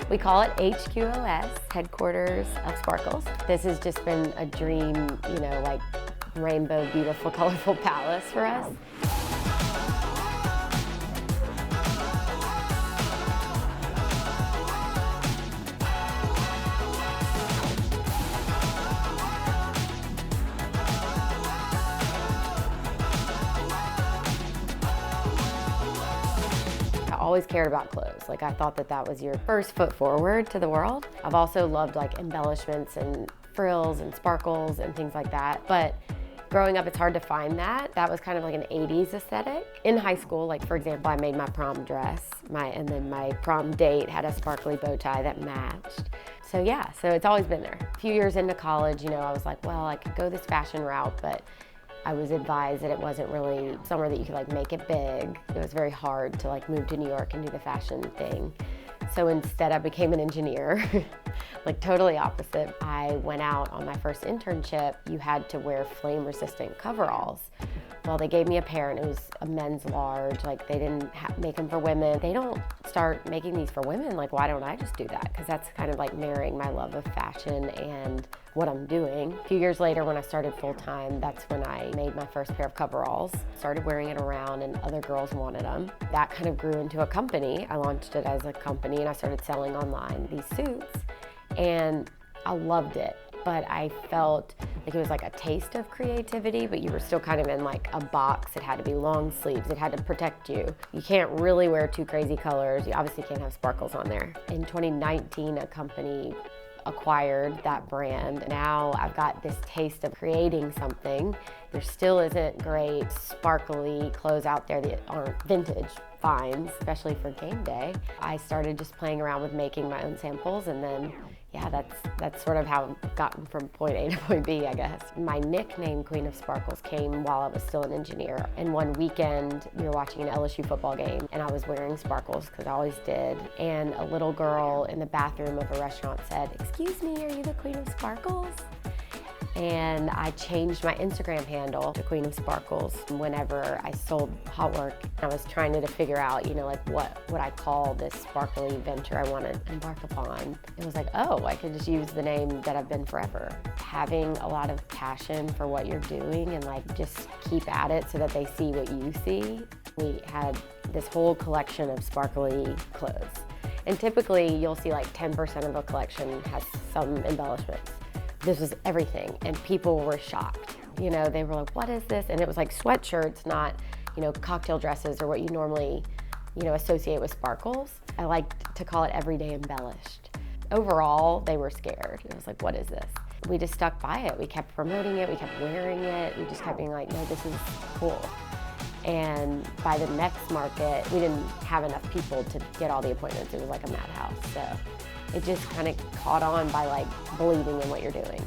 We call it HQOS, Headquarters of Sparkles. This has just been a dream, like rainbow, beautiful, colorful palace for us. I always cared about clothes. Like, I thought that that was your first foot forward to the world. I've also loved like embellishments and frills and sparkles and things like that. But growing up, it's hard to find that. That was kind of like an 80s aesthetic. In high school, like for example, I made my prom dress, and then my prom date had a sparkly bow tie that matched. So yeah, so it's always been there. A few years into college, I was like, well, I could go this fashion route, but I was advised that it wasn't really somewhere that you could like make it big. It was very hard to like move to New York and do the fashion thing. So instead I became an engineer, like totally opposite. I went out on my first internship. You had to wear flame resistant coveralls. Well, they gave me a pair and it was a men's large. Like they didn't make them for women. They don't start making these for women. Like, why don't I just do that? Because that's kind of like marrying my love of fashion and what I'm doing. A few years later when I started full time, that's when I made my first pair of coveralls. Started wearing it around and other girls wanted them. That kind of grew into a company. I launched it as a company and I started selling online these suits and I loved it. But I felt like it was like a taste of creativity, but you were still kind of in like a box. It had to be long sleeves. It had to protect you. You can't really wear too crazy colors. You obviously can't have sparkles on there. In 2019, a company acquired that brand. Now I've got this taste of creating something. There still isn't great sparkly clothes out there that aren't vintage finds, especially for game day. I started just playing around with making my own samples, and then yeah, that's sort of how I've gotten from point A to point B, I guess. My nickname, Queen of Sparkles, came while I was still an engineer. And one weekend, we were watching an LSU football game, and I was wearing sparkles, because I always did. And a little girl in the bathroom of a restaurant said, "Excuse me, are you the Queen of Sparkles?" And I changed my Instagram handle to Queen of Sparkles whenever I sold Hot Work. I was trying to figure out, like what would I call this sparkly venture I want to embark upon. It was like, oh, I could just use the name that I've been forever. Having a lot of passion for what you're doing and like just keep at it so that they see what you see. We had this whole collection of sparkly clothes. And typically you'll see like 10% of a collection has some embellishments. This was everything, and people were shocked. They were like, what is this? And it was like sweatshirts, not, cocktail dresses or what you normally, associate with sparkles. I like to call it everyday embellished. Overall, they were scared. It was like, what is this? We just stuck by it. We kept promoting it, we kept wearing it. We just kept being like, no, this is cool. And by the next market, we didn't have enough people to get all the appointments. It was like a madhouse. So it just kind of caught on by like believing in what you're doing.